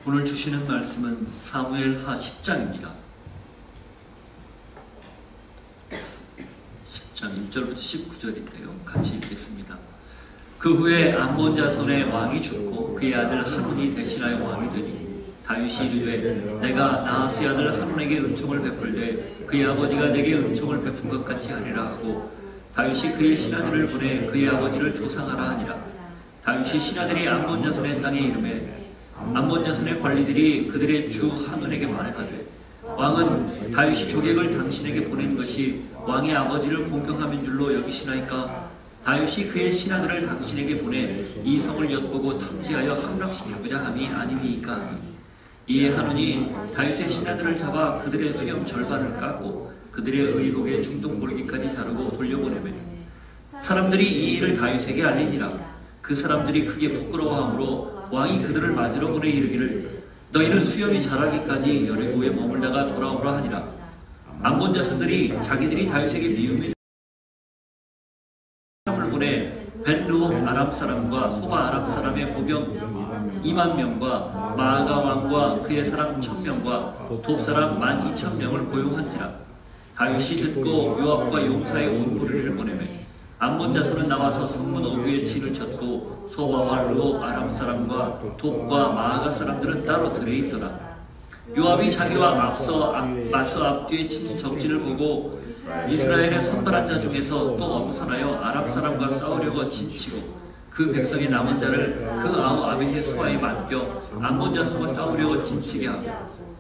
오늘 주시는 말씀은 사무엘하 10장입니다. 10장 1절부터 19절인데요. 같이 읽겠습니다. 그 후에 암몬 자손의 왕이 죽고 그의 아들 하논이 대신하여 왕이 되니 다윗이 이르되 내가 나하스의 아들 하논에게 은총을 베풀되 그의 아버지가 내게 은총을 베푼 것 같이 하리라 하고 다윗이 그의 신하들을 보내 그의 아버지를 조상하라 하니라. 다윗이 신하들이 암몬 자손의 땅에 이르매 암몬 자손의 관리들이 그들의 주 하논에게 말하되 왕은 다윗이 조객을 당신에게 보낸 것이 왕의 아버지를 공경함인 줄로 여기시나이까? 다윗이 그의 신하들을 당신에게 보내 이 성을 엿보고 탐지하여 함락시키고자 함이 아니니까. 이에 하논이 다윗의 신하들을 잡아 그들의 수염 절반을 깎고 그들의 의복에 중동볼기까지 자르고 돌려보내매 사람들이 이 일을 다윗에게 알리니라. 그 사람들이 크게 부끄러워하므로 왕이 그들을 맞으러 보내 이르기를 너희는 수염이 자라기까지 여리고에 머물다가 돌아오라 하니라. 암몬 자손들이 자기들이 다윗에게 미움이 사람을 보내 벤르옥 아람 사람과 소바 아람 사람의 보병 2만 명과 마아가 왕과 그의 사람 1000명과 돕 사람 12,000명을 고용한지라. 다윗이 듣고 요압과 용사의 온 무리를 보내매 암몬 자손은 나와서 성문 어귀에 진을 쳤고 소바와 르옥 아람 사람과 돕과 마아가 사람들은 따로 들에 있더라. 요압이 자기와 맞서 앞뒤에 친 적진을 보고 이스라엘의 선발한 자 중에서 또 엄선하여 아람 사람과 싸우려고 진치고 그 백성의 남은 자를 그 아우 아벳의 수하에 맡겨 암몬 자손과 싸우려고 진치게 하고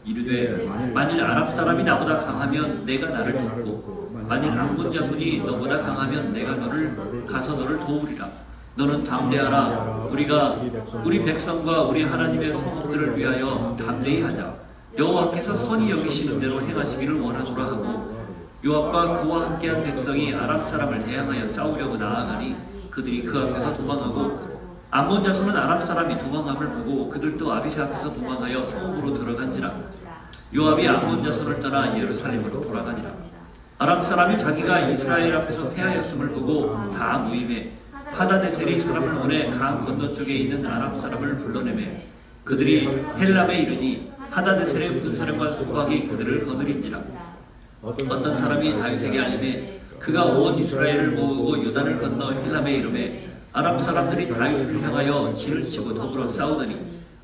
이르되 만일 아람 사람이 나보다 강하면 내가 나를 돕고 만일 암몬 자손이 너보다 강하면 내가 가서 너를 도우리라. 너는 담대하라. 우리가 우리 백성과 우리 하나님의 성읍들을 위하여 담대히 하자. 여호와께서 선히 여기시는 대로 행하시기를 원하노라 하고 요압과 그와 함께한 백성이 아람 사람을 대항하여 싸우려고 나아가니 그들이 그 앞에서 도망하고 암몬 자손은 아람 사람이 도망함을 보고 그들도 아비새 앞에서 도망하여 성읍으로 들어간지라. 요압이 암몬 자손을 떠나 예루살렘으로 돌아가니라. 아람 사람이 자기가 이스라엘 앞에서 패하였음을 보고 다 모임에 하다데셀이 사람을 보내 강 건너쪽에 있는 아람 사람을 불러내매 그들이 헬람에 이르니 하다데셀의 군사령관 소박이 그들을 거느린지라. 어떤 사람이 다윗에게 알림해 그가 온 이스라엘을 모으고 요단을 건너 헬람에 이르매 아람 사람들이 다윗을 향하여 진을 치고 더불어 싸우더니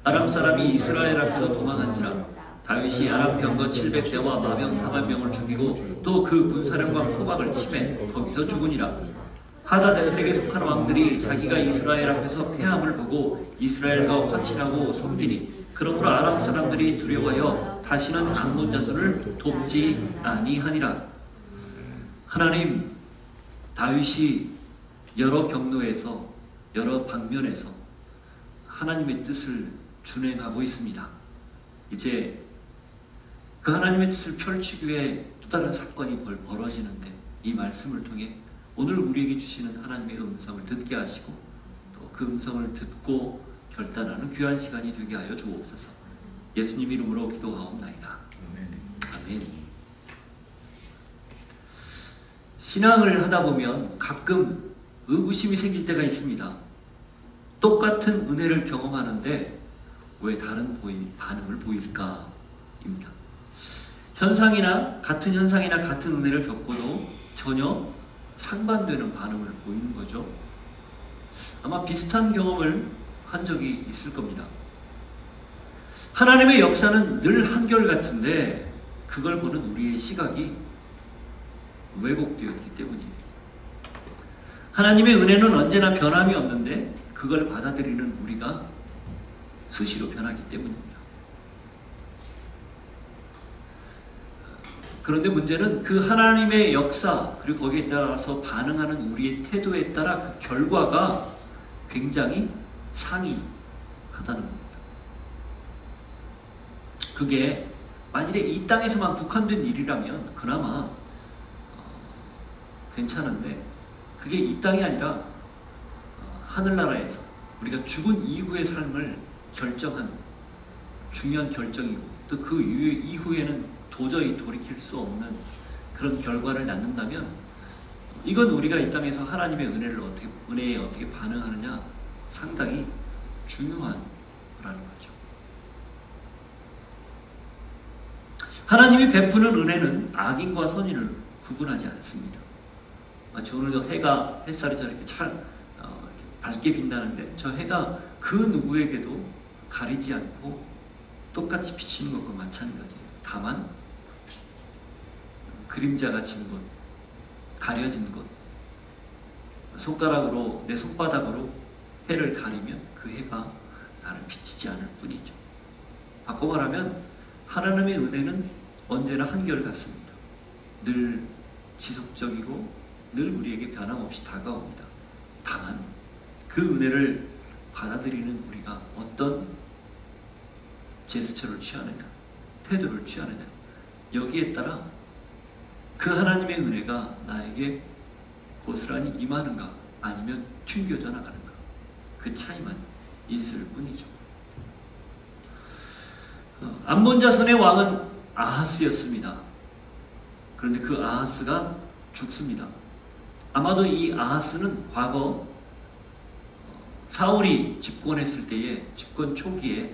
아람 사람이 이스라엘 앞에서 도망한지라. 다윗이 아람 병거 700대와 마병 4만 명을 죽이고 또 그 군사령관 소박을 치매 거기서 죽으니라. 하다데셀에게 속한 왕들이 자기가 이스라엘 앞에서 패함을 보고 이스라엘과 화친하고 섬기니 그러므로 아람 사람들이 두려워하여 다시는 암몬 자손을 돕지 아니하니라. 하나님, 다윗이 여러 경로에서 여러 방면에서 하나님의 뜻을 준행하고 있습니다. 이제 그 하나님의 뜻을 펼치기 위해 또 다른 사건이 벌어지는데 이 말씀을 통해 오늘 우리에게 주시는 하나님의 음성을 듣게 하시고 또 그 음성을 듣고 결단하는 귀한 시간이 되게 하여 주옵소서. 예수님 이름으로 기도하옵나이다. 아멘. 신앙을 하다 보면 가끔 의구심이 생길 때가 있습니다. 똑같은 은혜를 경험하는데 왜 다른 반응을 보일까? 입니다. 같은 현상이나 같은 은혜를 겪고도 전혀 상반되는 반응을 보이는 거죠. 아마 비슷한 경험을 한 적이 있을 겁니다. 하나님의 역사는 늘 한결같은데 그걸 보는 우리의 시각이 왜곡되었기 때문입니다. 하나님의 은혜는 언제나 변함이 없는데 그걸 받아들이는 우리가 수시로 변하기 때문입니다. 그런데 문제는 그 하나님의 역사 그리고 거기에 따라서 반응하는 우리의 태도에 따라 그 결과가 굉장히 상이하다는 겁니다. 그게 만일에 이 땅에서만 국한된 일이라면 그나마 괜찮은데 그게 이 땅이 아니라 하늘나라에서 우리가 죽은 이후의 삶을 결정한 중요한 결정이고 또 그 이후에는 도저히 돌이킬 수 없는 그런 결과를 낳는다면 이건 우리가 이 땅에서 하나님의 은혜에 어떻게 반응하느냐 상당히 중요한 거라는 거죠. 하나님이 베푸는 은혜는 악인과 선인을 구분하지 않습니다. 마치 오늘도 햇살이 저렇게 밝게 빛나는데 저 해가 그 누구에게도 가리지 않고 똑같이 비치는 것과 마찬가지예요. 다만 그림자가 진 곳, 가려진 곳, 손가락으로 내 손바닥으로 해를 가리면 그 해가 나를 비치지 않을 뿐이죠. 바꿔 말하면 하나님의 은혜는 언제나 한결같습니다. 늘 지속적이고 늘 우리에게 변함없이 다가옵니다. 다만 그 은혜를 받아들이는 우리가 어떤 제스처를 취하느냐, 태도를 취하느냐, 여기에 따라 그 하나님의 은혜가 나에게 고스란히 임하는가 아니면 튕겨져 나가는가, 그 차이만 있을 뿐이죠. 암몬 자손의 왕은 아하스였습니다. 그런데 그 아하스가 죽습니다. 아마도 이 아하스는 과거 사울이 집권했을 때에, 집권 초기에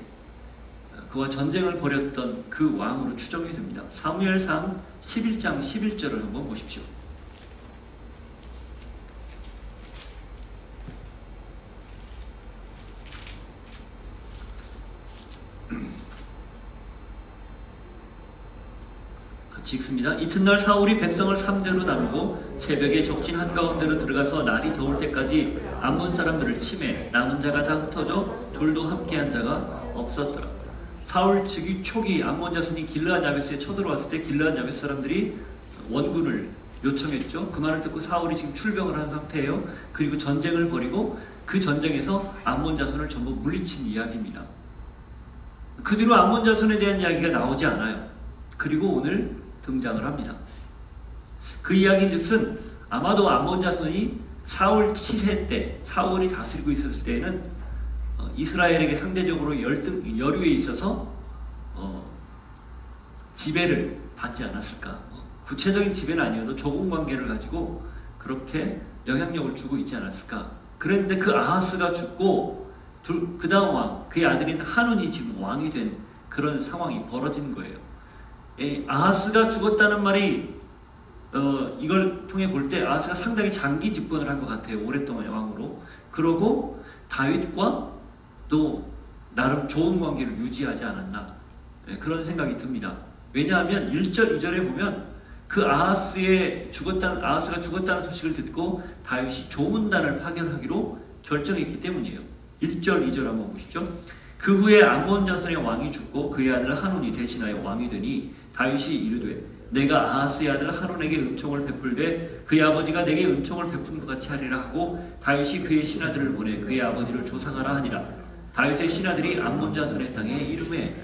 그와 전쟁을 벌였던 그 왕으로 추정이 됩니다. 사무엘상 11장 11절을 한번 보십시오. 같이 읽습니다. 이튿날 사울이 백성을 3대로 나누고 새벽에 적진 한가운데로 들어가서 날이 더울 때까지 암몬 사람들을 치매 남은 자가 다 흩어져 둘도 함께한 자가 없었더라. 사울 즉위 초기 암몬 자손이 길르앗 야베스에 쳐들어왔을 때 길르앗 야베스 사람들이 원군을 요청했죠. 그 말을 듣고 사울이 지금 출병을 한 상태예요. 그리고 전쟁을 벌이고 그 전쟁에서 암몬 자손을 전부 물리친 이야기입니다. 그 뒤로 암몬 자손에 대한 이야기가 나오지 않아요. 그리고 오늘 등장을 합니다. 그 이야기즉슨 아마도 암몬 자손이 사울 치세 때, 사울이 다스리고 있었을 때에는 이스라엘에게 상대적으로 여류에 있어서 지배를 받지 않았을까. 구체적인 지배는 아니어도 조공 관계를 가지고 그렇게 영향력을 주고 있지 않았을까. 그런데 그 아하스가 죽고 그 다음 왕, 그의 아들인 한운이 지금 왕이 된 그런 상황이 벌어진 거예요. 아하스가 죽었다는 말이 이걸 통해 볼 때 아하스가 상당히 장기 집권을 한 것 같아요. 오랫동안 왕으로. 그러고 다윗과 또 나름 좋은 관계를 유지하지 않았나, 그런 생각이 듭니다. 왜냐하면 1절, 2절에 보면 그 아하스가 죽었다는 소식을 듣고 다윗이 조문단을 파견하기로 결정했기 때문이에요. 1절, 2절 한번 보십시오. 그 후에 암몬 자손의 왕이 죽고 그의 아들 한운이 대신하여 왕이 되니 다윗이 이르되 내가 아하스의 아들 한운에게 은총을 베풀되 그의 아버지가 내게 은총을 베푼 것 같이 하리라 하고 다윗이 그의 신하들을 보내 그의 아버지를 조상하라 하니라. 다윗의 신하들이 암몬 자손의 땅에 이름에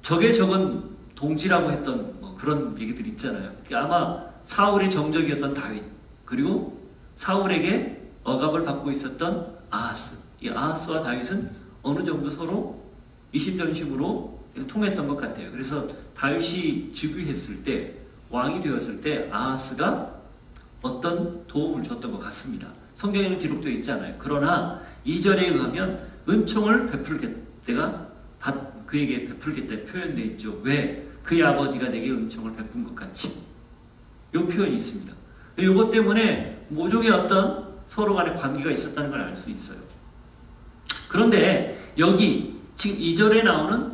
적의 적은 동지라고 했던 그런 얘기들 있잖아요. 아마 사울의 정적이었던 다윗, 그리고 사울에게 억압을 받고 있었던 아하스, 이 아하스와 다윗은 어느 정도 서로 이심전심으로 통했던 것 같아요. 그래서 다윗이 즉위했을 때, 왕이 되었을 때 아하스가 어떤 도움을 줬던 것 같습니다. 성경에는 기록되어 있지 않아요. 그러나 2절에 의하면 은총을 베풀겠다, 내가 그에게 베풀겠다 표현되어 있죠. 왜? 그의 아버지가 내게 은총을 베푼 것 같이, 이 표현이 있습니다. 이것 때문에 모종의 어떤 서로 간의 관계가 있었다는 걸 알 수 있어요. 그런데 여기 지금 2절에 나오는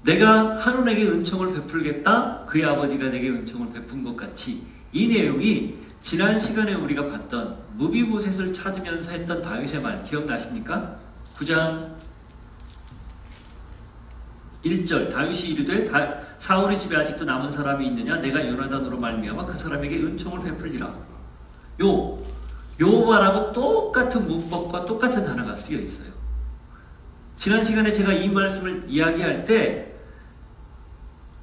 내가 한운에게 은총을 베풀겠다, 그의 아버지가 내게 은총을 베푼 것 같이, 이 내용이 지난 시간에 우리가 봤던 무비보셋을 찾으면서 했던 다윗의 말 기억나십니까? 9장 1절 다윗이 이르되 사울의 집에 아직도 남은 사람이 있느냐? 내가 요나단으로 말미암아 그 사람에게 은총을 베풀리라. 요 말하고 똑같은 문법과 똑같은 단어가 쓰여 있어요. 지난 시간에 제가 이 말씀을 이야기할 때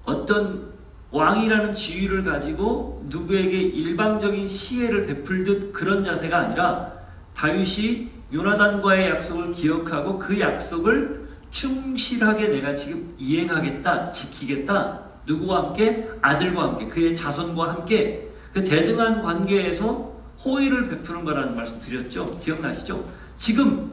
어떤 왕이라는 지위를 가지고 누구에게 일방적인 시혜를 베풀듯 그런 자세가 아니라 다윗이 요나단과의 약속을 기억하고 그 약속을 충실하게 내가 지금 이행하겠다, 지키겠다, 누구와 함께? 아들과 함께, 그의 자손과 함께 그 대등한 관계에서 호의를 베푸는 거라는 말씀 드렸죠? 기억나시죠? 지금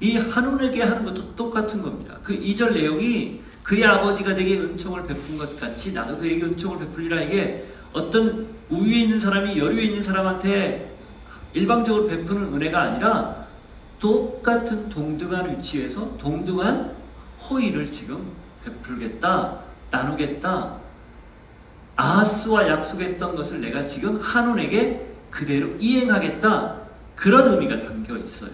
이 한온에게 하는 것도 똑같은 겁니다. 그 2절 내용이 그의 아버지가 내게 은총을 베푼 것 같이 나도 그에게 은총을 베풀리라. 이게 어떤 우위에 있는 사람이 여류에 있는 사람한테 일방적으로 베푸는 은혜가 아니라 똑같은 동등한 위치에서 동등한 호의를 지금 베풀겠다, 나누겠다. 아하스와 약속했던 것을 내가 지금 한온에게 그대로 이행하겠다. 그런 의미가 담겨 있어요.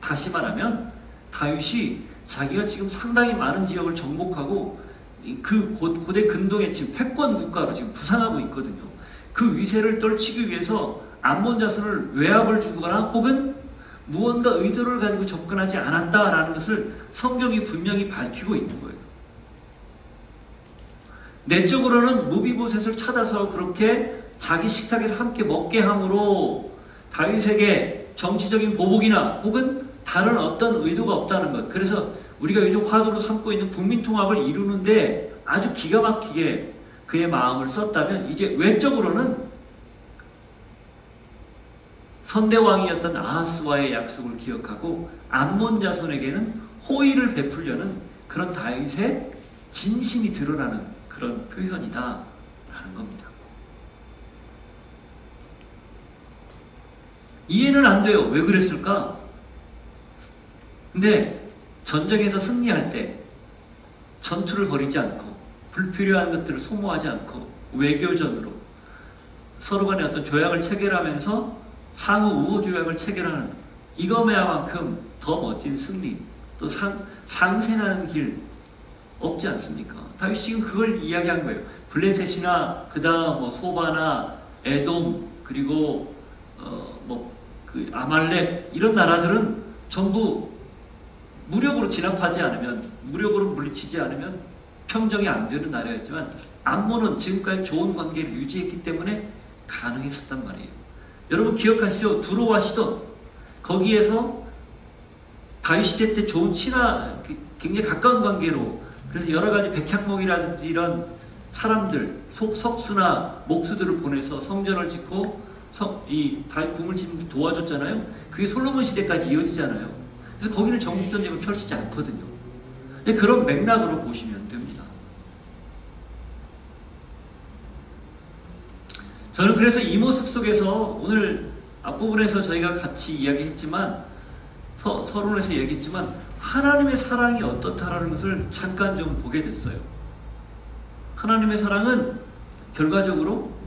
다시 말하면 다윗이 자기가 지금 상당히 많은 지역을 정복하고 그 고대 근동의 지금 패권 국가로 지금 부상하고 있거든요. 그 위세를 떨치기 위해서 암몬 자손을 외압을 주거나 혹은 무언가 의도를 가지고 접근하지 않았다라는 것을 성경이 분명히 밝히고 있는 거예요. 내적으로는 무비보셋을 찾아서 그렇게 자기 식탁에서 함께 먹게 함으로 다윗에게 정치적인 보복이나 혹은 다른 어떤 의도가 없다는 것. 그래서 우리가 요즘 화두로 삼고 있는 국민통합을 이루는데 아주 기가 막히게 그의 마음을 썼다면 이제 외적으로는 선대왕이었던 아하스와의 약속을 기억하고 암몬 자손에게는 호의를 베풀려는 그런 다윗의 진심이 드러나는 그런 표현이다 라는 겁니다. 이해는 안 돼요. 왜 그랬을까? 근데 전쟁에서 승리할 때 전투를 벌이지 않고 불필요한 것들을 소모하지 않고 외교전으로 서로 간에 어떤 조약을 체결하면서 상호 우호 조약을 체결하는 이것만큼 더 멋진 승리 또 상생하는 길 없지 않습니까? 다윗이 지금 그걸 이야기한 거예요. 블레셋이나 그다음 뭐 소바나 에돔 그리고 그 아말렉 이런 나라들은 전부 무력으로 진압하지 않으면 무력으로 물리치지 않으면 평정이 안 되는 나라였지만 암몬은 지금까지 좋은 관계를 유지했기 때문에 가능했었단 말이에요. 여러분 기억하시죠? 두로와 시돈 거기에서 다윗 시대 때 좋은 친화 굉장히 가까운 관계로 그래서 여러 가지 백향목이라든지 이런 사람들 석수나 목수들을 보내서 성전을 짓고 이 다윗 궁을 짓는 데 도와줬잖아요. 그게 솔로몬 시대까지 이어지잖아요. 그래서 거기는 전국 전쟁을 펼치지 않거든요. 그런 맥락으로 보시면 됩니다. 저는 그래서 이 모습 속에서 오늘 앞부분에서 저희가 같이 이야기했지만 서론에서 얘기했지만 하나님의 사랑이 어떻다라는 것을 잠깐 좀 보게 됐어요. 하나님의 사랑은 결과적으로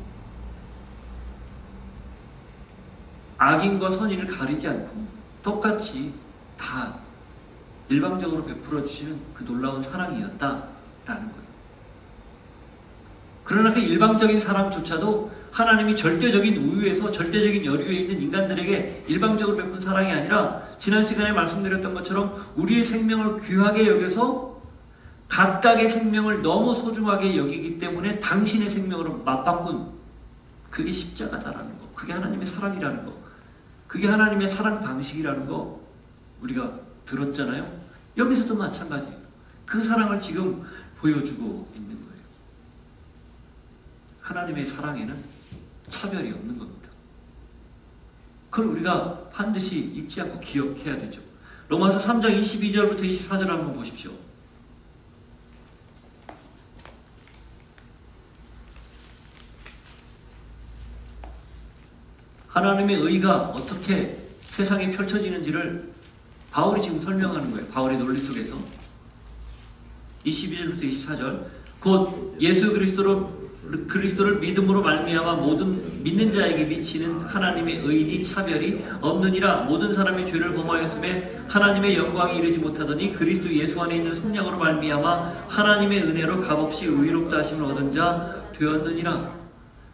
악인과 선인을 가리지 않고 똑같이 다 일방적으로 베풀어 주시는 그 놀라운 사랑이었다라는 거예요. 그러나 그 일방적인 사랑조차도 하나님이 절대적인 우유에서 절대적인 여류에 있는 인간들에게 일방적으로 베푼 사랑이 아니라 지난 시간에 말씀드렸던 것처럼 우리의 생명을 귀하게 여겨서 각각의 생명을 너무 소중하게 여기기 때문에 당신의 생명으로 맞바꾼 그게 십자가다라는 거. 그게 하나님의 사랑이라는 거. 그게 하나님의 사랑 방식이라는 거 우리가 들었잖아요. 여기서도 마찬가지예요. 그 사랑을 지금 보여주고 있는 거예요. 하나님의 사랑에는 차별이 없는 겁니다. 그걸 우리가 반드시 잊지 않고 기억해야 되죠. 로마서 3장 22절부터 24절 한번 보십시오. 하나님의 의가 어떻게 세상에 펼쳐지는지를 바울이 지금 설명하는 거예요. 바울의 논리 속에서 22절부터 24절 곧 예수 그리스도를 믿음으로 말미암아 모든 믿는 자에게 미치는 하나님의 의니 차별이 없느니라. 모든 사람이 죄를 범하였음에 하나님의 영광이 이르지 못하더니 그리스도 예수 안에 있는 속량으로 말미암아 하나님의 은혜로 값없이 의롭다 하심을 얻은 자 되었느니라.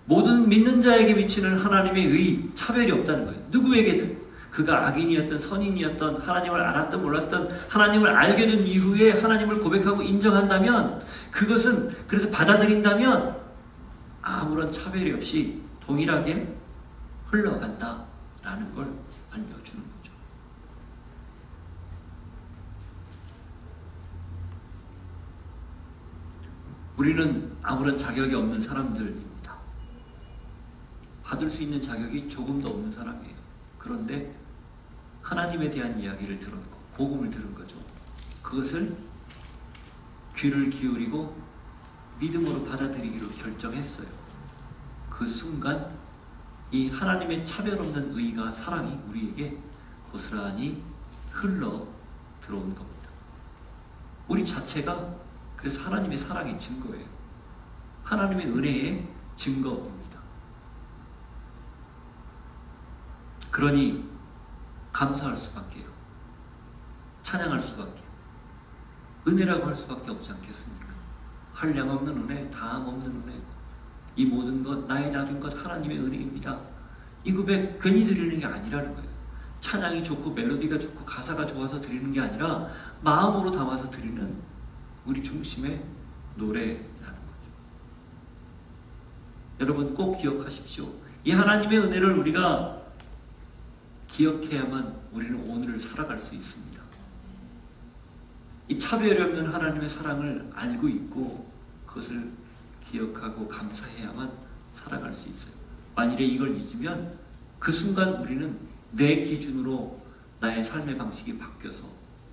모든 믿는 자에게 미치는 하나님의 의, 차별이 없다는 거예요. 누구에게든 그가 악인이었던 선인이었던 하나님을 알았던 몰랐던 하나님을 알게 된 이후에 하나님을 고백하고 인정한다면 그것은 그래서 받아들인다면 아무런 차별이 없이 동일하게 흘러간다라는 걸 알려주는 거죠. 우리는 아무런 자격이 없는 사람들입니다. 받을 수 있는 자격이 조금도 없는 사람이에요. 그런데 하나님에 대한 이야기를 들었고 복음을 들은 거죠. 그것을 귀를 기울이고 믿음으로 받아들이기로 결정했어요. 그 순간 이 하나님의 차별 없는 의가 사랑이 우리에게 고스란히 흘러 들어온 겁니다. 우리 자체가 그래서 하나님의 사랑의 증거예요. 하나님의 은혜의 증거입니다. 그러니 감사할 수밖에요. 찬양할 수밖에. 은혜라고 할 수밖에 없지 않겠습니까? 한량없는 은혜, 다함없는 은혜. 이 모든 것, 나의 다른 것 하나님의 은혜입니다. 이 고백 괜히 드리는 게 아니라는 거예요. 찬양이 좋고 멜로디가 좋고 가사가 좋아서 드리는 게 아니라 마음으로 담아서 드리는 우리 중심의 노래라는 거죠. 여러분 꼭 기억하십시오. 이 하나님의 은혜를 우리가 기억해야만 우리는 오늘을 살아갈 수 있습니다. 이 차별이 없는 하나님의 사랑을 알고 있고 그것을 기억하고 감사해야만 살아갈 수 있어요. 만일에 이걸 잊으면 그 순간 우리는 내 기준으로 나의 삶의 방식이 바뀌어서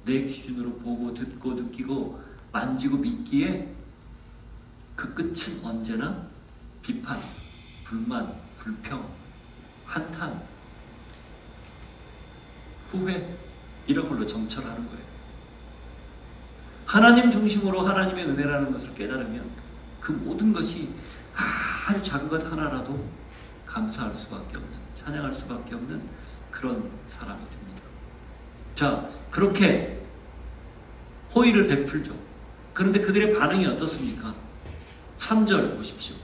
내 기준으로 보고 듣고 느끼고 만지고 믿기에 그 끝은 언제나 비판, 불만, 불평, 한탄, 후회 이런 걸로 정철하는 거예요. 하나님 중심으로 하나님의 은혜라는 것을 깨달으면 그 모든 것이 아주 작은 것 하나라도 감사할 수밖에 없는, 찬양할 수밖에 없는 그런 사람이 됩니다. 자, 그렇게 호의를 베풀죠. 그런데 그들의 반응이 어떻습니까? 3절 보십시오.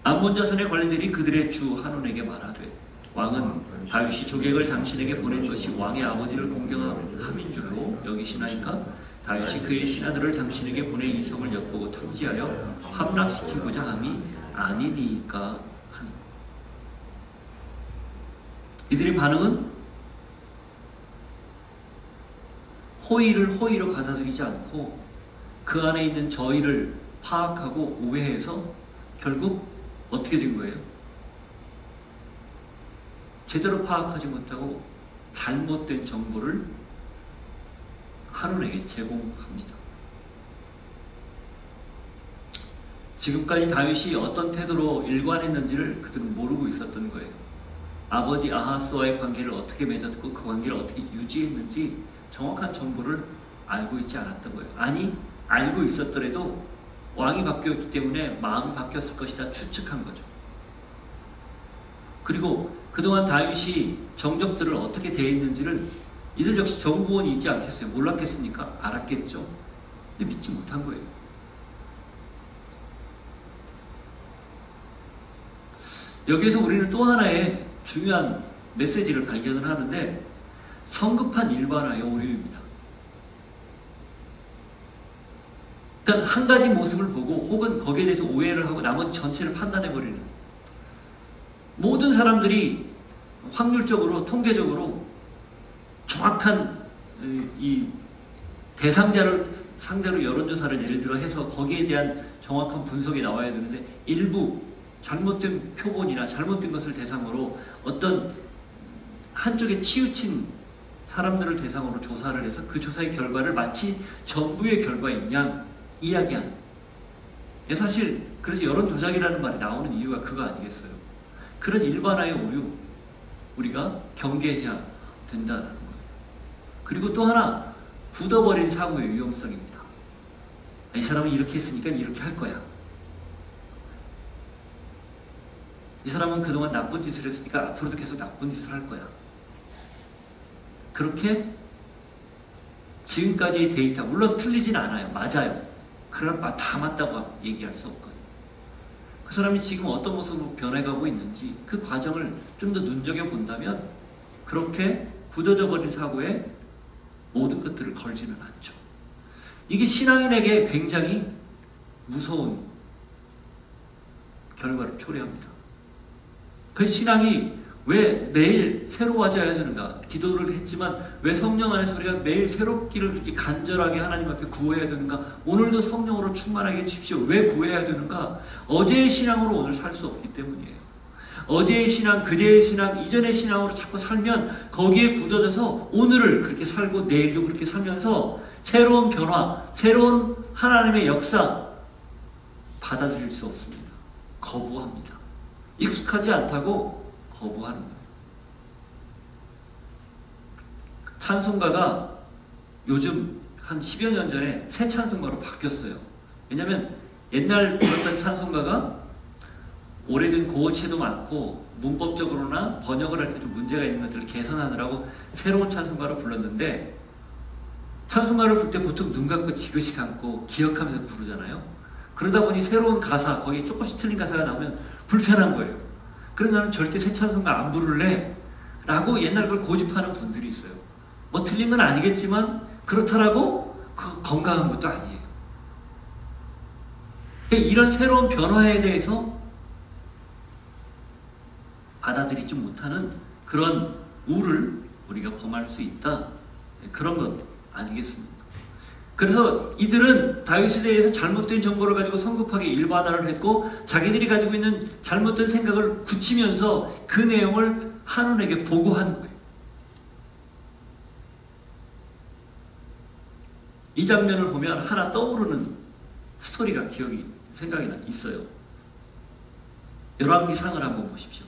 암몬 자손의 관리들이 그들의 주 한온에게 말하되 왕은 다윗이 조객을 당신에게 보낸 것이 왕의 아버지를 공경함인 줄로 여기시나이까? 다윗이 그의 신하들을 당신에게 보내 이 성을 엿보고 탐지하여 함락시키고자 함이 아니니까 하니. 이들의 반응은 호의를 호의로 받아들이지 않고 그 안에 있는 저희를 파악하고 오해해서 결국 어떻게 된 거예요? 제대로 파악하지 못하고 잘못된 정보를 한온에게 제공합니다. 지금까지 다윗이 어떤 태도로 일관했는지를 그들은 모르고 있었던 거예요. 아버지 아하스와의 관계를 어떻게 맺었고 그 관계를 어떻게 유지했는지 정확한 정보를 알고 있지 않았던 거예요. 아니, 알고 있었더라도 왕이 바뀌었기 때문에 마음이 바뀌었을 것이다 추측한 거죠. 그리고 그동안 다윗이 정적들을 어떻게 대했는지를 이들 역시 정보원이 있지 않겠어요? 몰랐겠습니까? 알았겠죠. 근데 믿지 못한 거예요. 여기에서 우리는 또 하나의 중요한 메시지를 발견을 하는데 성급한 일반화의 오류입니다. 그러니까 한 가지 모습을 보고 혹은 거기에 대해서 오해를 하고 나머지 전체를 판단해버리는, 모든 사람들이 확률적으로 통계적으로 정확한 이 대상자를 상대로 여론조사를 예를 들어 해서 거기에 대한 정확한 분석이 나와야 되는데 일부 잘못된 표본이나 잘못된 것을 대상으로 어떤 한쪽에 치우친 사람들을 대상으로 조사를 해서 그 조사의 결과를 마치 전부의 결과인 양 이야기하는. 사실 그래서 여론조작이라는 말이 나오는 이유가 그거 아니겠어요? 그런 일반화의 오류 우리가 경계해야 된다는 거예요. 그리고 또 하나, 굳어버린 사고의 위험성입니다. 이 사람은 이렇게 했으니까 이렇게 할 거야. 이 사람은 그동안 나쁜 짓을 했으니까 앞으로도 계속 나쁜 짓을 할 거야. 그렇게 지금까지의 데이터, 물론 틀리진 않아요. 맞아요. 그러나 다 맞다고 얘기할 수 없거든요. 그 사람이 지금 어떤 모습으로 변해가고 있는지 그 과정을 좀 더 눈여겨본다면 그렇게 굳어져 버린 사고에 모든 것들을 걸지는 않죠. 이게 신앙인에게 굉장히 무서운 결과를 초래합니다. 그 신앙이 왜 매일 새로워져야 되는가? 기도를 했지만 왜 성령 안에서 우리가 매일 새롭기를 그렇게 간절하게 하나님 앞에 구해야 되는가? 오늘도 성령으로 충만하게 해주십시오. 왜 구해야 되는가? 어제의 신앙으로 오늘 살 수 없기 때문이에요. 어제의 신앙, 그제의 신앙, 이전의 신앙으로 자꾸 살면 거기에 굳어져서 오늘을 그렇게 살고 내일도 그렇게 살면서 새로운 변화, 새로운 하나님의 역사 받아들일 수 없습니다. 거부합니다. 익숙하지 않다고 거부하는 거예요. 찬송가가 요즘 한 10여 년 전에 새 찬송가로 바뀌었어요. 왜냐하면 옛날 불렀던 찬송가가 오래된 고어체도 많고 문법적으로나 번역을 할 때 좀 문제가 있는 것들을 개선하느라고 새로운 찬송가로 불렀는데, 찬송가를 부를 때 보통 눈 감고 지그시 감고 기억하면서 부르잖아요. 그러다 보니 새로운 가사, 거기 조금씩 틀린 가사가 나오면 불편한 거예요. 그래서 나는 절대 새 찬송가 안 부를래 라고 옛날 걸 고집하는 분들이 있어요. 뭐 틀린 건 아니겠지만 그렇다라고 건강한 것도 아니에요. 이런 새로운 변화에 대해서 받아들이지 못하는 그런 우를 우리가 범할 수 있다. 그런 것 아니겠습니까? 그래서 이들은 다윗에 대해서 잘못된 정보를 가지고 성급하게 일반화를 했고 자기들이 가지고 있는 잘못된 생각을 굳히면서 그 내용을 한온에게 보고한 거예요. 이 장면을 보면 하나 떠오르는 스토리가 생각이 있어요. 열왕기상을 한번 보십시오.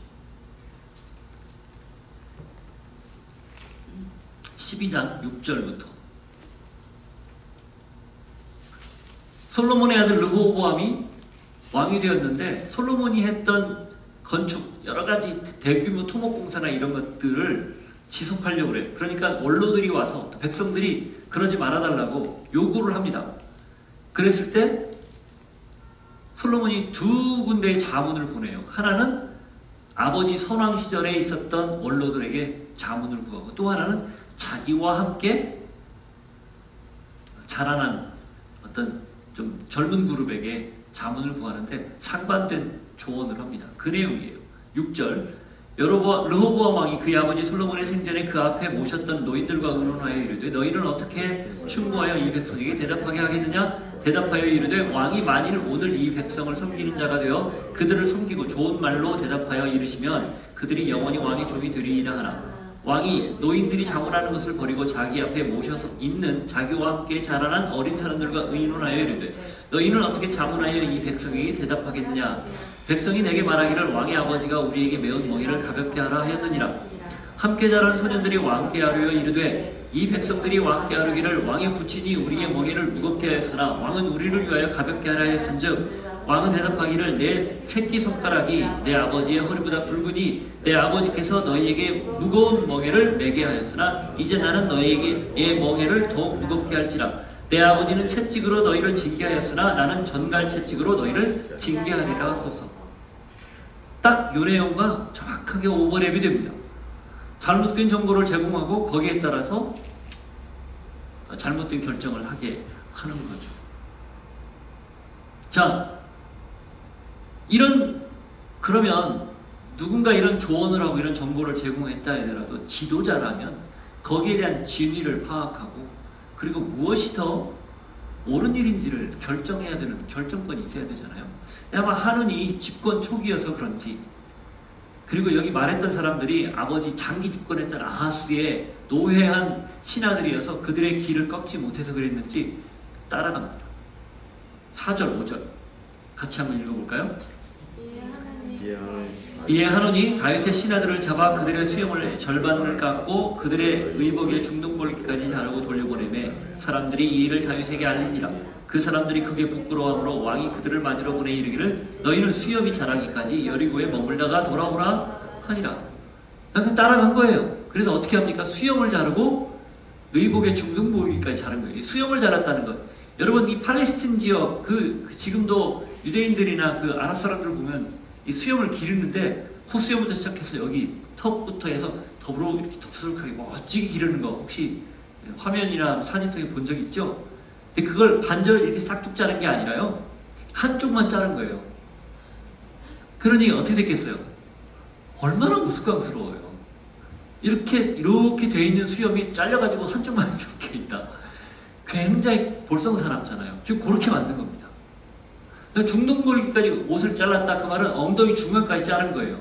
12장 6절부터. 솔로몬의 아들 르호보암이 왕이 되었는데 솔로몬이 했던 건축, 여러 가지 대규모 토목공사나 이런 것들을 지속하려고 그래요. 그러니까 원로들이 와서 백성들이 그러지 말아달라고 요구를 합니다. 그랬을 때 솔로몬이 두 군데의 자문을 보내요. 하나는 아버지 선왕 시절에 있었던 원로들에게 자문을 구하고, 또 하나는 자기와 함께 자라난 어떤 좀 젊은 그룹에게 자문을 구하는데 상반된 조언을 합니다. 그 내용이에요. 6절. 르호보암 왕이 그의 아버지 솔로몬의 생전에 그 앞에 모셨던 노인들과 의논하여 이르되 너희는 어떻게 충고하여 이 백성에게 대답하게 하겠느냐? 대답하여 이르되 왕이 만일 오늘 이 백성을 섬기는 자가 되어 그들을 섬기고 좋은 말로 대답하여 이르시면 그들이 영원히 왕의 종이 되리이다 하나, 왕이 노인들이 자문하는 것을 버리고 자기 앞에 모셔서 있는 자기와 함께 자라난 어린 사람들과 의논하여 이르되 너희는 어떻게 자문하여 이 백성에게 대답하겠느냐? 백성이 내게 말하기를 왕의 아버지가 우리에게 메운 멍에를 가볍게 하라 하였느니라. 함께 자란 소년들이 왕께 아뢰어 이르되 이 백성들이 왕께 아뢰기를 왕의 부친이 우리의 멍에를 무겁게 하였으나 왕은 우리를 위하여 가볍게 하라 하였은즉 왕은 대답하기를 내 새끼손가락이 내 아버지의 허리보다 굵으니 내 아버지께서 너희에게 무거운 멍에를 매게 하였으나 이제 나는 너희에게 의 멍에를 더욱 무겁게 할지라. 내 아버지는 채찍으로 너희를 징계하였으나 나는 전갈 채찍으로 너희를 징계하리라 하소서. 딱 요 내용과 정확하게 오버랩이 됩니다. 잘못된 정보를 제공하고 거기에 따라서 잘못된 결정을 하게 하는 거죠. 자, 그러면 누군가 이런 조언을 하고 이런 정보를 제공했다 하더라도 지도자라면 거기에 대한 진위를 파악하고 그리고 무엇이 더 옳은 일인지를 결정해야 되는 결정권이 있어야 되잖아요. 아마 한운이 집권 초기여서 그런지, 그리고 여기 말했던 사람들이 아버지 장기 집권했던 아하스의 노회한 신하들이어서 그들의 길을 꺾지 못해서 그랬는지 따라갑니다. 4절, 5절 같이 한번 읽어볼까요? 이에 한온이 다윗의 신하들을 잡아 그들의 수염을 절반을 깎고 그들의 의복의 중동볼기까지 자르고 돌려보내매 사람들이 이 일을 다윗에게 알리니라. 그 사람들이 크게 부끄러워하므로 왕이 그들을 맞으러 보내 이르기를 너희는 수염이 자라기까지 여리고에 머물다가 돌아오라 하니라. 그냥 따라간 거예요. 그래서 어떻게 합니까? 수염을 자르고 의복의 중동볼기까지 자른 거예요. 수염을 자랐다는 것. 여러분, 이 팔레스틴 지역 지금도 유대인들이나 그 아랍 사람들 보면 이 수염을 기르는데 콧수염부터 시작해서 여기 턱부터 해서 더불어 이렇게 덥수룩하게 멋지게 기르는 거 혹시 화면이나 사진 통해 본 적 있죠? 근데 그걸 반절 이렇게 싹둑 자른 게 아니라요, 한쪽만 자른 거예요. 그러니 어떻게 됐겠어요? 얼마나 우스꽝스러워요. 이렇게 돼 있는 수염이 잘려가지고 한쪽만 이렇게 있다. 굉장히 볼썽사납잖아요. 지금 그렇게 만든 겁니다. 중동볼기까지 옷을 잘랐다 그 말은 엉덩이 중간까지 자른 거예요.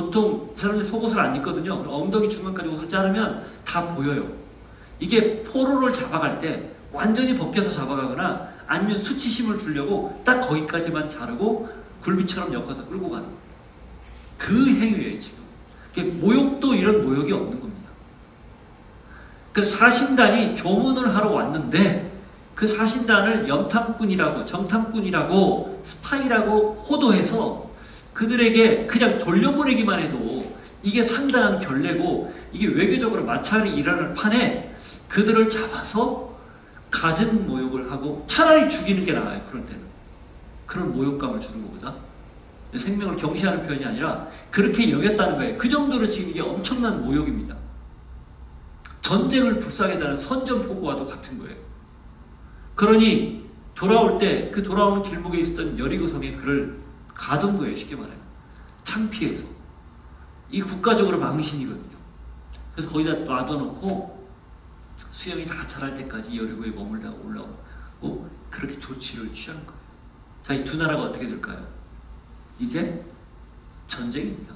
보통 사람들이 속옷을 안 입거든요. 엉덩이 중간까지 옷을 자르면 다 보여요. 이게 포로를 잡아갈 때 완전히 벗겨서 잡아가거나 아니면 수치심을 주려고 딱 거기까지만 자르고 굴비처럼 엮어서 끌고 가는 그 행위예요 지금. 모욕도 이런 모욕이 없는 겁니다. 그 사신단이 조문을 하러 왔는데 그 사신단을 염탐꾼이라고 정탐꾼이라고 스파이라고 호도해서 그들에게 그냥 돌려보내기만 해도 이게 상당한 결례고 이게 외교적으로 마찰이 일어날 판에 그들을 잡아서 갖은 모욕을 하고 차라리 죽이는 게 나아요. 그럴 때는. 그런 모욕감을 주는 것보다 생명을 경시하는 표현이 아니라 그렇게 여겼다는 거예요. 그 정도로 지금 이게 엄청난 모욕입니다. 전쟁을 불쌍하다는 선전포고와도 같은 거예요. 그러니 돌아올 때 그 돌아오는 길목에 있었던 여리고성에 그를 가둔 거예요. 쉽게 말해요. 창피해서. 이 국가적으로 망신이거든요. 그래서 거기다 놔둬놓고 수염이 다 자랄 때까지 여리고에 머물다가 올라오고 그렇게 조치를 취한 거예요. 자, 이 두 나라가 어떻게 될까요? 이제 전쟁입니다.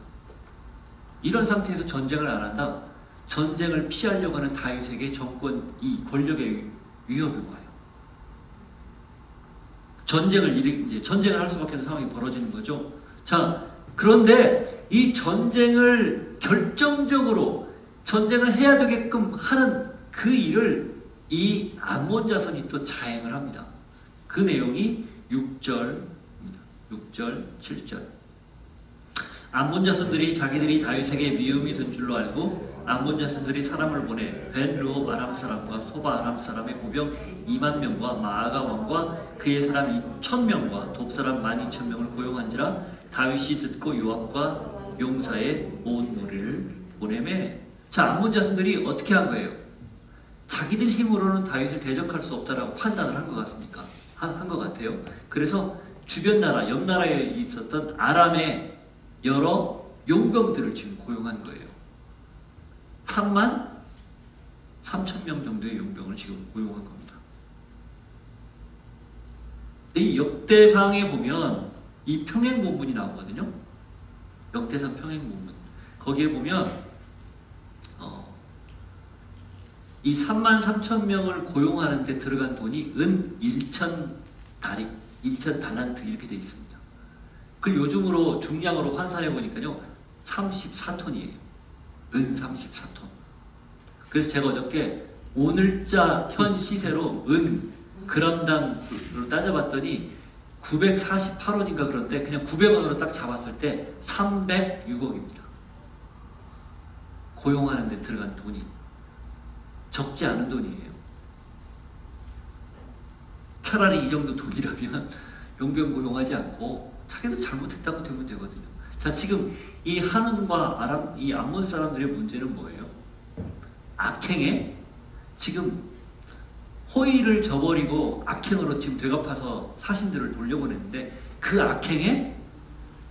이런 상태에서 전쟁을 안 한다. 전쟁을 피하려고 하는 다윗에게 정권, 이 권력의 위협이 와요. 전쟁을 할 수밖에 없는 상황이 벌어지는 거죠. 자, 그런데 이 전쟁을 결정적으로 전쟁을 해야 되게끔 하는 그 일을 이 암몬 자손이 또 자행을 합니다. 그 내용이 6절입니다. 6절, 7절. 암몬 자손들이 자기들이 다윗에게 미움이 든 줄로 알고 암몬 자손들이 사람을 보내 벤르홉 아람 사람과 소바 아람 사람의 보병 2만 명과 마아가 왕과 그의 사람 1,000명과 돕 사람 12,000명을 고용한지라 다윗이 듣고 요압과 용사의 온 무리를 보내매. 자, 암몬 자손들이 어떻게 한 거예요? 자기들 힘으로는 다윗을 대적할 수 없다라고 판단을 한 것 같습니까? 한 것 같아요. 그래서 주변 나라, 옆 나라에 있었던 아람의 여러 용병들을 지금 고용한 거예요. 3만 3천 명 정도의 용병을 지금 고용한 겁니다. 이 역대상에 보면 이 평행본문이 나오거든요. 역대상 평행본문. 거기에 보면 이 3만 3천 명을 고용하는 데 들어간 돈이 은 1,000다리, 1,000달란트 이렇게 돼 있습니다. 그걸 요즘으로 중량으로 환산해 보니까요 34톤이에요. 은 34톤. 그래서 제가 어저께 오늘자 현 시세로 은 그람당으로 따져봤더니 948원인가 그런데 그냥 900원으로 딱 잡았을 때 306억입니다. 고용하는 데 들어간 돈이 적지 않은 돈이에요. 차라리 이 정도 돈이라면 용병 고용하지 않고 자기도 잘못했다고 되면 되거든요. 자, 지금 이 하논과 이 암몬 사람들의 문제는 뭐예요? 악행에 지금 호의를 저버리고 악행으로 지금 되갚아서 사신들을 돌려보냈는데 그 악행에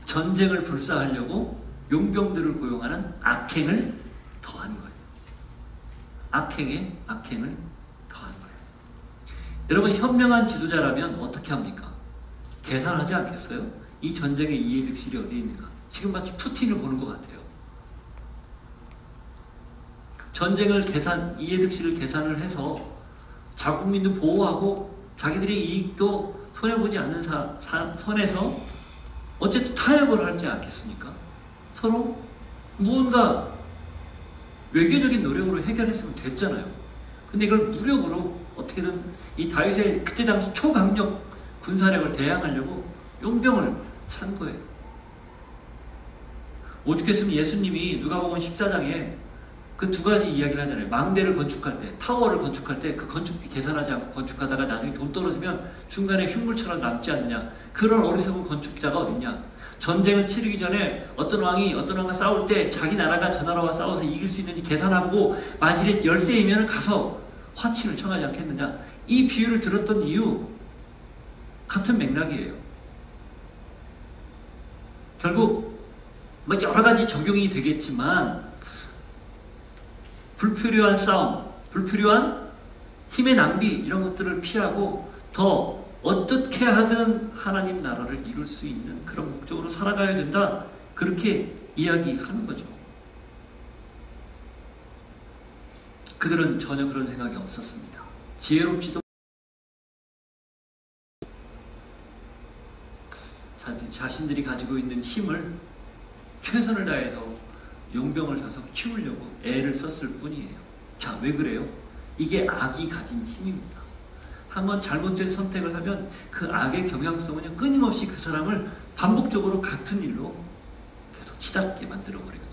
전쟁을 불사하려고 용병들을 고용하는 악행을 더한 거예요. 악행에 악행을 더한 거예요. 여러분, 현명한 지도자라면 어떻게 합니까? 계산하지 않겠어요? 이 전쟁의 이해득실이 어디 있는가? 지금 마치 푸틴을 보는 것 같아요. 전쟁을 이해득실을 계산을 해서 자국민도 보호하고 자기들의 이익도 손해보지 않는 선에서 어쨌든 타협을 하지 않겠습니까? 서로 무언가 외교적인 노력으로 해결했으면 됐잖아요. 근데 이걸 무력으로 어떻게든 이 다윗의 그때 당시 초강력 군사력을 대항하려고 용병을 산 거예요. 오죽했으면 예수님이 누가복음 14장에 그 두 가지 이야기를 하잖아요. 망대를 건축할 때, 타워를 건축할 때 그 건축비 계산하지 않고 건축하다가 나중에 돈 떨어지면 중간에 흉물처럼 남지 않느냐. 그런 어리석은 건축자가 어딨냐. 전쟁을 치르기 전에 어떤 왕과 싸울 때 자기 나라가 저 나라와 싸워서 이길 수 있는지 계산하고 만일에 열세이면 가서 화친을 청하지 않겠느냐. 이 비유를 들었던 이유 같은 맥락이에요. 결국 뭐 여러 가지 적용이 되겠지만 불필요한 싸움, 불필요한 힘의 낭비 이런 것들을 피하고 더 어떻게 하든 하나님 나라를 이룰 수 있는 그런 목적으로 살아가야 된다. 그렇게 이야기하는 거죠. 그들은 전혀 그런 생각이 없었습니다. 지혜롭지도 자신들이 가지고 있는 힘을 최선을 다해서 용병을 사서 키우려고 애를 썼을 뿐이에요. 자, 왜 그래요? 이게 악이 가진 힘입니다. 한번 잘못된 선택을 하면 그 악의 경향성은 끊임없이 그 사람을 반복적으로 같은 일로 계속 치닫게 만들어버리거든요.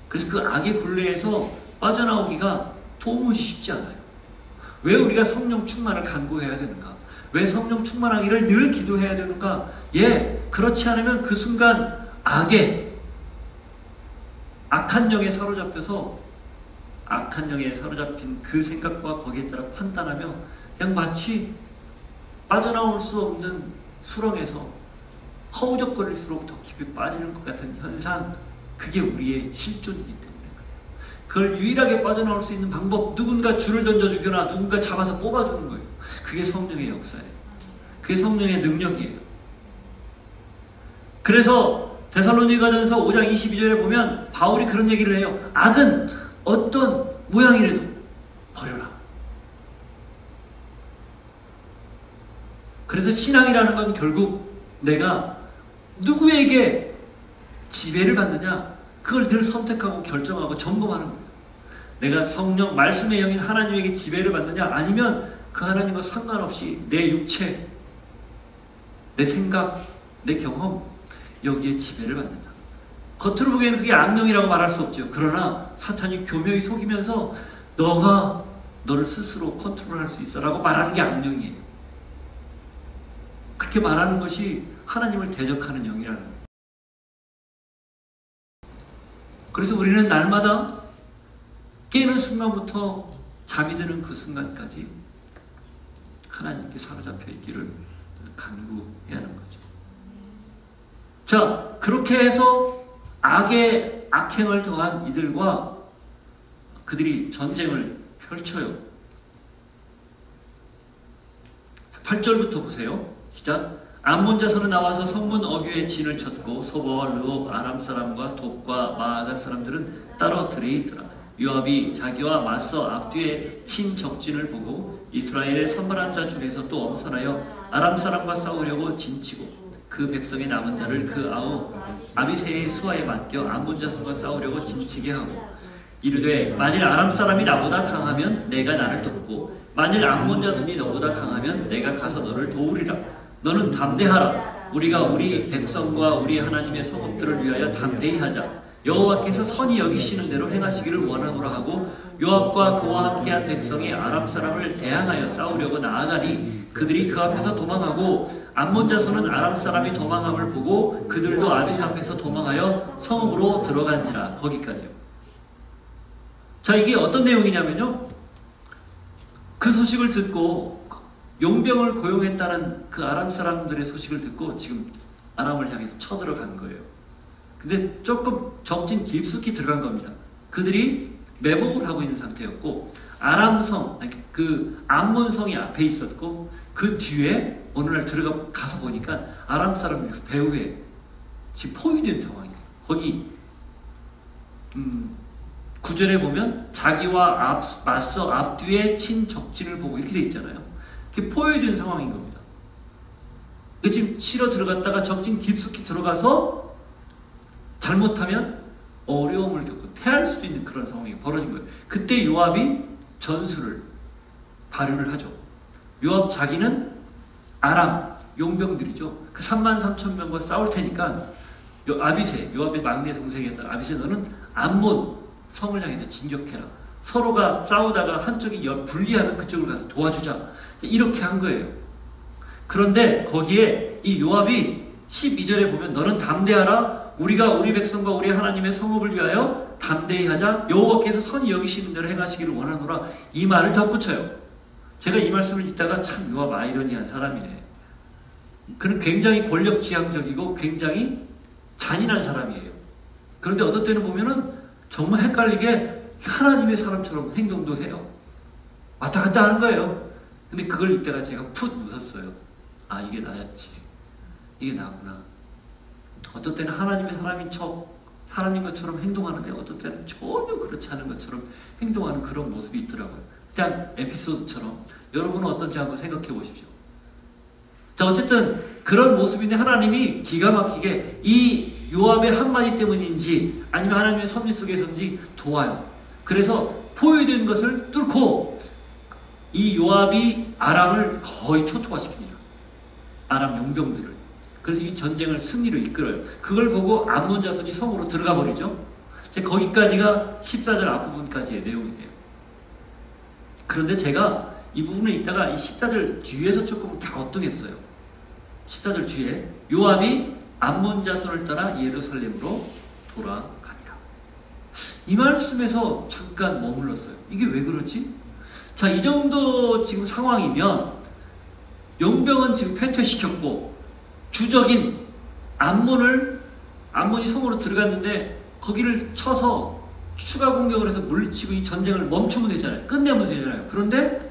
그래서 그 악의 굴레에서 빠져나오기가 도무지 쉽지 않아요. 왜 우리가 성령 충만을 간구해야 되는가? 왜 성령 충만하기를 늘 기도해야 되는가? 그렇지 않으면 그 순간 악한 영에 사로잡혀서 악한 영에 사로잡힌 그 생각과 거기에 따라 판단하며 그냥 마치 빠져나올 수 없는 수렁에서 허우적거릴수록 더 깊이 빠지는 것 같은 현상, 그게 우리의 실존이기 때문에 그걸 유일하게 빠져나올 수 있는 방법, 누군가 줄을 던져주거나 누군가 잡아서 뽑아주는 거예요. 그게 성령의 역사예요. 그게 성령의 능력이에요. 그래서 데살로니가전서 5장 22절에 보면 바울이 그런 얘기를 해요. 악은 어떤 모양이라도 버려라. 그래서 신앙이라는 건 결국 내가 누구에게 지배를 받느냐, 그걸 늘 선택하고 결정하고 점검하는 거예요. 내가 성령, 말씀의 영인 하나님에게 지배를 받느냐, 아니면 그 하나님과 상관없이 내 육체, 내 생각, 내 경험, 여기에 지배를 받는다. 겉으로 보기에는 그게 악령이라고 말할 수 없죠. 그러나 사탄이 교묘히 속이면서 너가 너를 스스로 컨트롤할 수 있어 라고 말하는 게 악령이에요. 그렇게 말하는 것이 하나님을 대적하는 영이라는 거예요. 그래서 우리는 날마다 깨는 순간부터 잠이 드는 그 순간까지 하나님께 사로잡혀 있기를 간구해야 하는 거죠. 자, 그렇게 해서 악의 악행을 더한 이들과 그들이 전쟁을 펼쳐요. 8절부터 보세요. 시작. 암몬 자손은 나와서 성문 어귀에 진을 쳤고 소바와 르홉 아람 사람과 돛과 마아가 사람들은 따로 들이있더라. 요압이 자기와 맞서 앞뒤에 친 적진을 보고 이스라엘의 선발한 자 중에서 또 엄선하여 아람 사람과 싸우려고 진치고 그 백성의 남은 자를 그 아우 아비새의 수하에 맡겨 암몬 자손과 싸우려고 진치게 하고 이르되 만일 아람 사람이 나보다 강하면 내가 나를 돕고 만일 암몬 자손이 너보다 강하면 내가 가서 너를 도우리라. 너는 담대하라. 우리가 우리 백성과 우리 하나님의 성읍들을 위하여 담대히 하자. 여호와께서 선히 여기시는 대로 행하시기를 원하노라 하고 요압과 그와 함께한 백성이 아람 사람을 대항하여 싸우려고 나아가니 그들이 그 앞에서 도망하고 암몬 자손은 아람 사람이 도망함을 보고 그들도 아비새 앞에서 도망하여 성읍으로 들어간지라. 거기까지요. 자, 이게 어떤 내용이냐면요, 그 소식을 듣고 용병을 고용했다는 그 아람 사람들의 소식을 듣고 지금 아람을 향해서 쳐들어간 거예요. 근데 조금 적진 깊숙이 들어간 겁니다. 그들이 매복을 하고 있는 상태였고 아람성, 그 암몬성이 앞에 있었고 그 뒤에 어느 날 가서 보니까 아람 사람들이 배후에 지금 포위된 상황이에요. 거기 9절에 보면 자기와 맞서 앞뒤에 친 적진을 보고 이렇게 돼 있잖아요. 그게 포위된 상황인 겁니다. 지금 치러 들어갔다가 적진 깊숙이 들어가서 잘못하면 어려움을 겪고 패할 수도 있는 그런 상황이 벌어진 거예요. 그때 요압이 전술을 발휘를 하죠. 요압 자기는 아람 용병들이죠. 그 33,000명과 싸울 테니까 아비새, 요압의 막내 동생이었던 아비새, 너는 암몬 성을 향해서 진격해라. 서로가 싸우다가 한쪽이 불리하면 그쪽을 가서 도와주자. 이렇게 한 거예요. 그런데 거기에 이 요압이 12절에 보면 너는 담대하라. 우리가 우리 백성과 우리 하나님의 성읍을 위하여 담대히 하자. 여호와께서 선히 여기시는 대로 행하시기를 원하노라. 이 말을 덧붙여요. 제가 이 말씀을 읽다가 참 요압 아이러니한 사람이네. 그는 굉장히 권력지향적이고 굉장히 잔인한 사람이에요. 그런데 어떤 때는 보면은 정말 헷갈리게 하나님의 사람처럼 행동도 해요. 왔다 갔다 하는 거예요. 근데 그걸 읽다가 제가 풋 웃었어요. 아, 이게 나였지. 이게 나구나. 어떤 때는 하나님의 사람인 척 사람인 것처럼 행동하는데 어떤 때는 전혀 그렇지 않은 것처럼 행동하는 그런 모습이 있더라고요. 그냥 에피소드처럼 여러분은 어떤지 한번 생각해 보십시오. 자, 어쨌든 그런 모습인데 하나님이 기가 막히게 이 요압의 한마디 때문인지 아니면 하나님의 섭리 속에서인지 도와요. 그래서 포위된 것을 뚫고 이 요압이 아람을 거의 초토화시킵니다. 아람 용병들을. 그래서 이 전쟁을 승리로 이끌어요. 그걸 보고 암몬 자손이 성으로 들어가 버리죠. 거기까지가 14절 앞부분까지의 내용이에요. 그런데 제가 이 부분에 있다가 이 14절 뒤에서 조금 갸우뚱했어요. 14절 뒤에 요압이 암몬 자손을 따라 예루살렘으로 돌아가니라. 이 말씀에서 잠깐 머물렀어요. 이게 왜 그러지? 자, 이 정도 지금 상황이면 용병은 지금 패퇴시켰고 주적인 암몬이 성으로 들어갔는데 거기를 쳐서 추가 공격을 해서 물리치고 이 전쟁을 멈추면 되잖아요. 끝내면 되잖아요. 그런데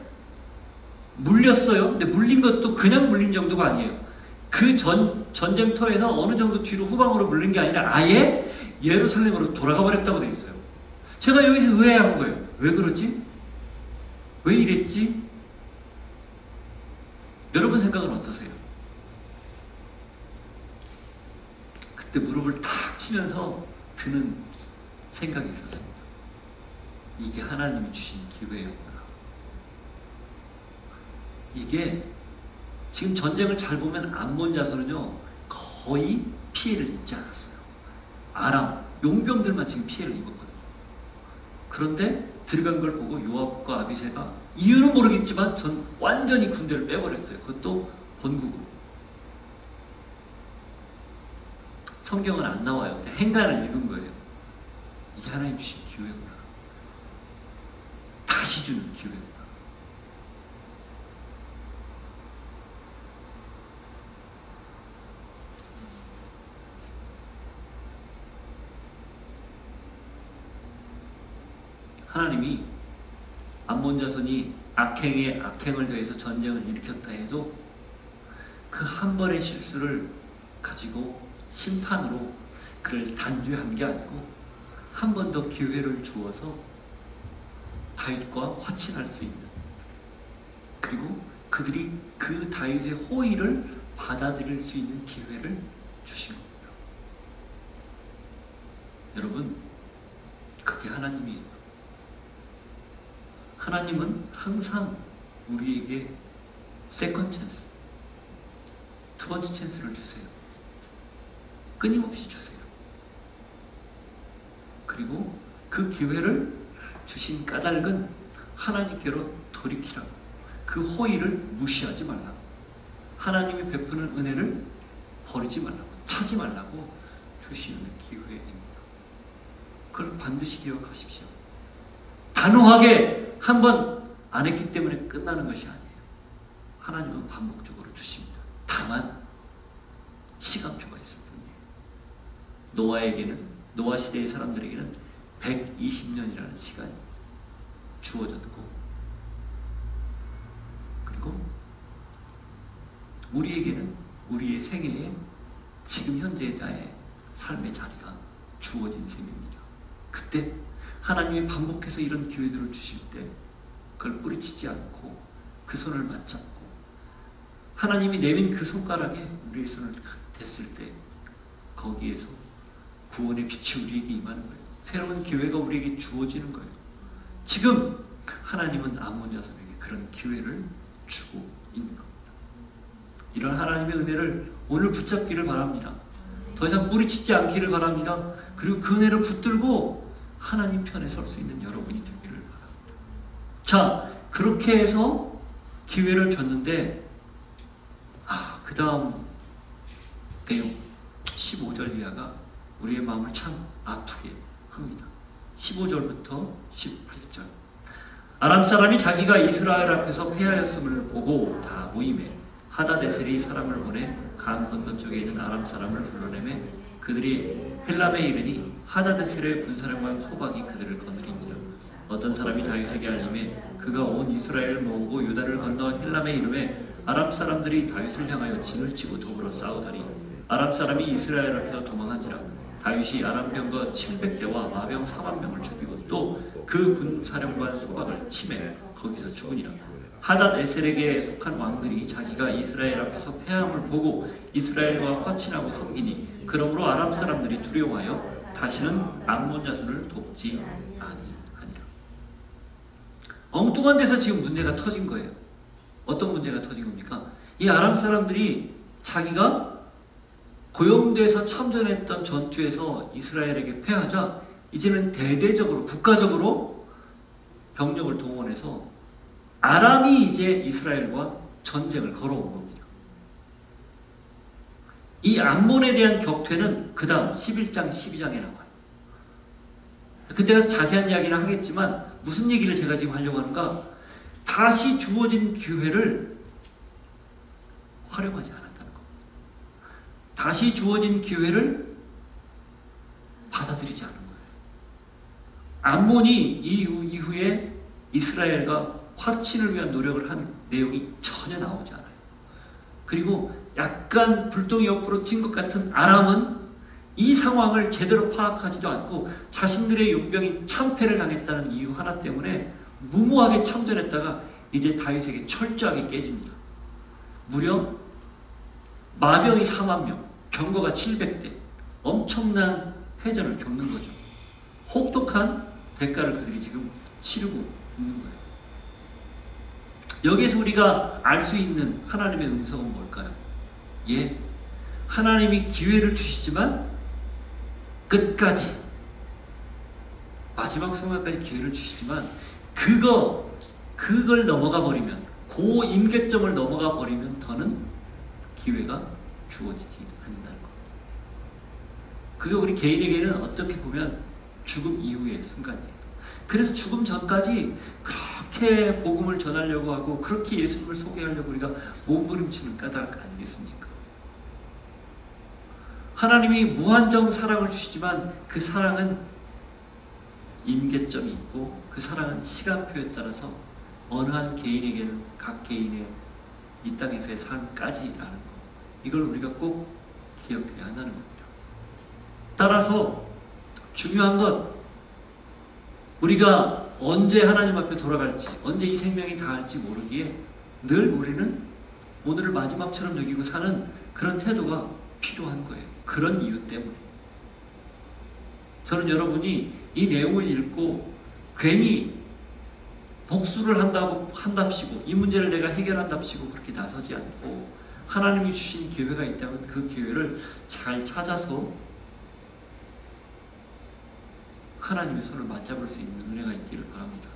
물렸어요. 근데 물린 것도 그냥 물린 정도가 아니에요. 그 전쟁터에서 어느 정도 뒤로 후방으로 물린 게 아니라 아예 예루살렘으로 돌아가 버렸다고 되어 있어요. 제가 여기서 의아한 거예요. 왜 그러지? 왜 이랬지? 여러분 생각은 어떠세요? 그때 무릎을 탁 치면서 드는 생각이 있었습니다. 이게 하나님이 주신 기회였구나. 이게 지금 전쟁을 잘 보면 암몬 자손은요 거의 피해를 입지 않았어요. 아람 용병들만 지금 피해를 입었거든요. 그런데 들어간 걸 보고 요압과 아비새가 이유는 모르겠지만 전 완전히 군대를 빼버렸어요. 그것도 본국으로. 성경은 안 나와요. 행간을 읽은 거예요. 이게 하나님 주신 기회구나. 다시 주는 기회구나. 하나님이 암몬 자손이 악행에 악행을 더해서 전쟁을 일으켰다 해도 그 한 번의 실수를 가지고 심판으로 그를 단죄한 게 아니고 한 번 더 기회를 주어서 다윗과 화친할 수 있는, 그리고 그들이 그 다윗의 호의를 받아들일 수 있는 기회를 주신 겁니다. 여러분, 그게 하나님이에요. 하나님은 항상 우리에게 세컨 찬스, 두 번째 찬스를 주세요. 끊임없이 주세요. 그리고 그 기회를 주신 까닭은 하나님께로 돌이키라고, 그 호의를 무시하지 말라고, 하나님이 베푸는 은혜를 버리지 말라고, 차지 말라고 주시는 기회입니다. 그걸 반드시 기억하십시오. 단호하게 한 번 안 했기 때문에 끝나는 것이 아니에요. 하나님은 반복적으로 주십니다. 다만 시간표가 있을 뿐이에요. 노아 시대의 사람들에게는 120년이라는 시간이 주어졌고, 그리고 우리에게는 우리의 생애에 지금 현재의 나의 삶의 자리가 주어진 셈입니다. 그때 하나님이 반복해서 이런 기회들을 주실 때 그걸 뿌리치지 않고 그 손을 맞잡고 하나님이 내민 그 손가락에 우리의 손을 댔을 때 거기에서 구원의 빛이 우리에게 임하는 거예요. 새로운 기회가 우리에게 주어지는 거예요. 지금 하나님은 암몬 자손에게 그런 기회를 주고 있는 겁니다. 이런 하나님의 은혜를 오늘 붙잡기를 바랍니다. 더 이상 뿌리치지 않기를 바랍니다. 그리고 그 은혜를 붙들고 하나님 편에 설 수 있는 여러분이 되기를 바랍니다. 자, 그렇게 해서 기회를 줬는데 그 다음 내용 15절 이하가 우리의 마음을 참 아프게 합니다. 15절부터 18절. 아람 사람이 자기가 이스라엘 앞에서 패하였음을 보고 다 모임에 하다데셀이 사람을 보내 강 건너쪽에 있는 아람 사람을 불러내매 그들이 헬람에 이르니 하다데셀의 군사령관 소박이 그들을 거느린지라. 어떤 사람이 다윗에게 알림해 그가 온 이스라엘을 모으고 유다를 건너 헬람에 이르매 아람 사람들이 다윗을 향하여 진을 치고 더불어 싸우더니 아람 사람이 이스라엘 앞에서 도망하지라. 다윗이 아람병거 700대와 마병 4만 명을 죽이고 또 그 군사령관 소박을 치매 거기서 죽으니라. 하닷 에셀에게 속한 왕들이 자기가 이스라엘 앞에서 패함을 보고 이스라엘과 화친하고 섬기니 그러므로 아람 사람들이 두려워하여 다시는 암몬 자손을 돕지 아니하니라. 엉뚱한 데서 지금 문제가 터진 거예요. 어떤 문제가 터진 겁니까? 이 아람 사람들이 자기가 고용돼서 참전했던 전투에서 이스라엘에게 패하자 이제는 대대적으로 국가적으로 병력을 동원해서 아람이 이제 이스라엘과 전쟁을 걸어온 겁니다. 이 암몬에 대한 격퇴는 그 다음 11장 12장에 나와요. 그때 가서 자세한 이야기는 하겠지만 무슨 얘기를 제가 지금 하려고 하는가? 다시 주어진 기회를 활용하지 않았다는 겁니다. 다시 주어진 기회를 받아들이지 않은 거예요. 암몬이 이후에 이스라엘과 화친을 위한 노력을 한 내용이 전혀 나오지 않아요. 그리고 약간 불똥이 옆으로 튄 것 같은 아람은 이 상황을 제대로 파악하지도 않고 자신들의 용병이 참패를 당했다는 이유 하나 때문에 무모하게 참전했다가 이제 다윗에게 철저하게 깨집니다. 무려 마병이 4만 명, 병거가 700대, 엄청난 패전을 겪는 거죠. 혹독한 대가를 그들이 지금 치르고 있는 거예요. 여기에서 우리가 알 수 있는 하나님의 음성은 뭘까요? 예, 하나님이 기회를 주시지만 끝까지 마지막 순간까지 기회를 주시지만 그걸 넘어가 버리면 그 임계점을 넘어가 버리면 더는 기회가 주어지지 않는다는 겁니다. 그게 우리 개인에게는 어떻게 보면 죽음 이후의 순간이에요. 그래서 죽음 전까지 그렇게 복음을 전하려고 하고 그렇게 예수님을 소개하려고 우리가 몸부림치는 까닭 아니겠습니까? 하나님이 무한정 사랑을 주시지만 그 사랑은 임계점이 있고 그 사랑은 시간표에 따라서 어느 한 개인에게는 각 개인의 이 땅에서의 삶까지라는 것, 이걸 우리가 꼭 기억해야 한다는 겁니다. 따라서 중요한 것, 우리가 언제 하나님 앞에 돌아갈지, 언제 이 생명이 다할지 모르기에 늘 우리는 오늘을 마지막처럼 여기고 사는 그런 태도가 필요한 거예요. 그런 이유 때문에. 저는 여러분이 이 내용을 읽고 괜히 복수를 한답시고 이 문제를 내가 해결한답시고 그렇게 나서지 않고 하나님이 주신 기회가 있다면 그 기회를 잘 찾아서 하나님의 손을 맞잡을 수 있는 은혜가 있기를 바랍니다.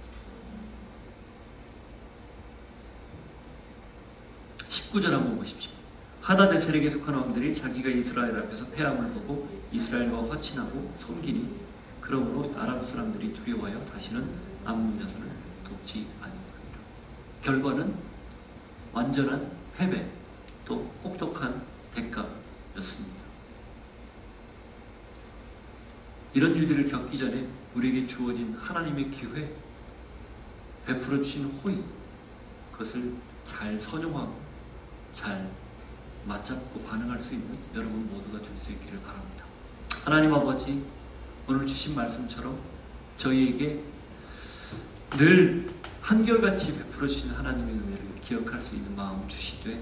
19절 한번 보십시오. 하닷 에셀에게 속한 왕들이 자기가 이스라엘 앞에서 패함을 보고 이스라엘과 화친하고 섬기니 그러므로 아람 사람들이 두려워하여 다시는 암몬 자손을 돕지 아니하니라. 결과는 완전한 패배 또 혹독한 대가였습니다. 이런 일들을 겪기 전에 우리에게 주어진 하나님의 기회, 베풀어 주신 호의, 그것을 잘 선용하고 잘 맞잡고 반응할 수 있는 여러분 모두가 될 수 있기를 바랍니다. 하나님 아버지, 오늘 주신 말씀처럼 저희에게 늘 한결같이 베풀어 주신 하나님의 은혜를 기억할 수 있는 마음 주시되,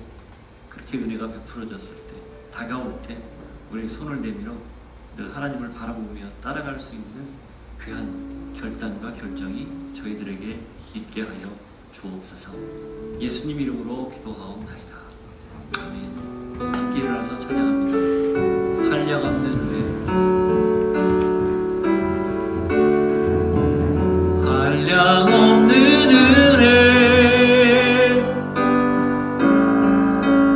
그렇게 은혜가 베풀어졌을 때, 다가올 때 우리 손을 내밀어 늘 하나님을 바라보며 따라갈 수 있는 귀한 결단과 결정이 저희들에게 있게 하여 주옵소서. 예수님 이름으로 기도하옵나이다. 아멘. 함께 일어나서 찬양합니다. 한량없는 은혜, 한량없는 은혜,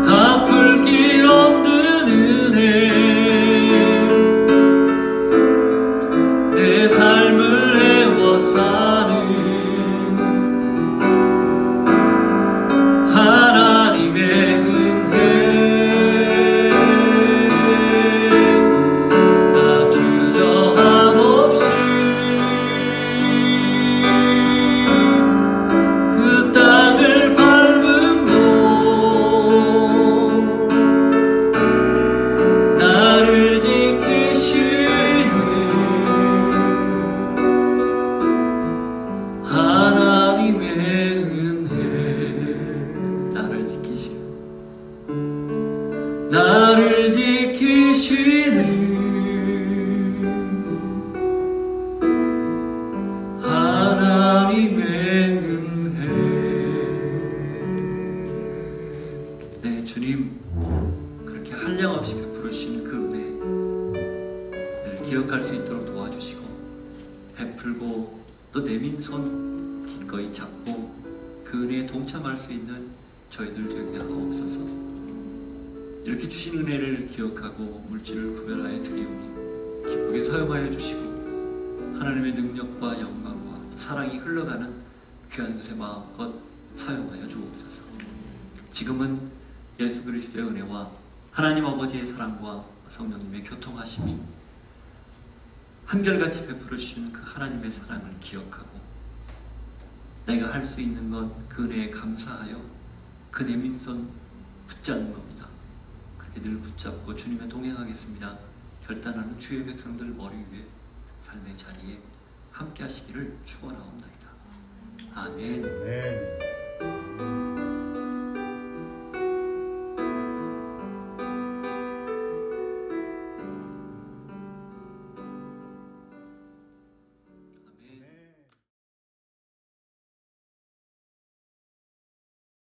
갚을 길 없는 은혜, 내 삶을 해워 사는 하나님의 주저함 없이 또 내민 손 기꺼이 잡고 그 은혜에 동참할 수 있는 저희들 되게 하옵소서. 이렇게 주신 은혜를 기억하고 물질을 구별하여 드리오니 기쁘게 사용하여 주시고 하나님의 능력과 영광과 또 사랑이 흘러가는 귀한 것에 마음껏 사용하여 주옵소서. 지금은 예수 그리스도의 은혜와 하나님 아버지의 사랑과 성령님의 교통하심이 한결같이 베풀어 주시는 그 하나님의 사랑을 기억하고 내가 할 수 있는 것 그 은혜에 감사하여 그 내민손 붙잡는 겁니다. 그렇게 늘 붙잡고 주님의 동행하겠습니다. 결단하는 주의 백성들 머리 위에 삶의 자리에 함께 하시기를 축원하옵나이다. 아멘.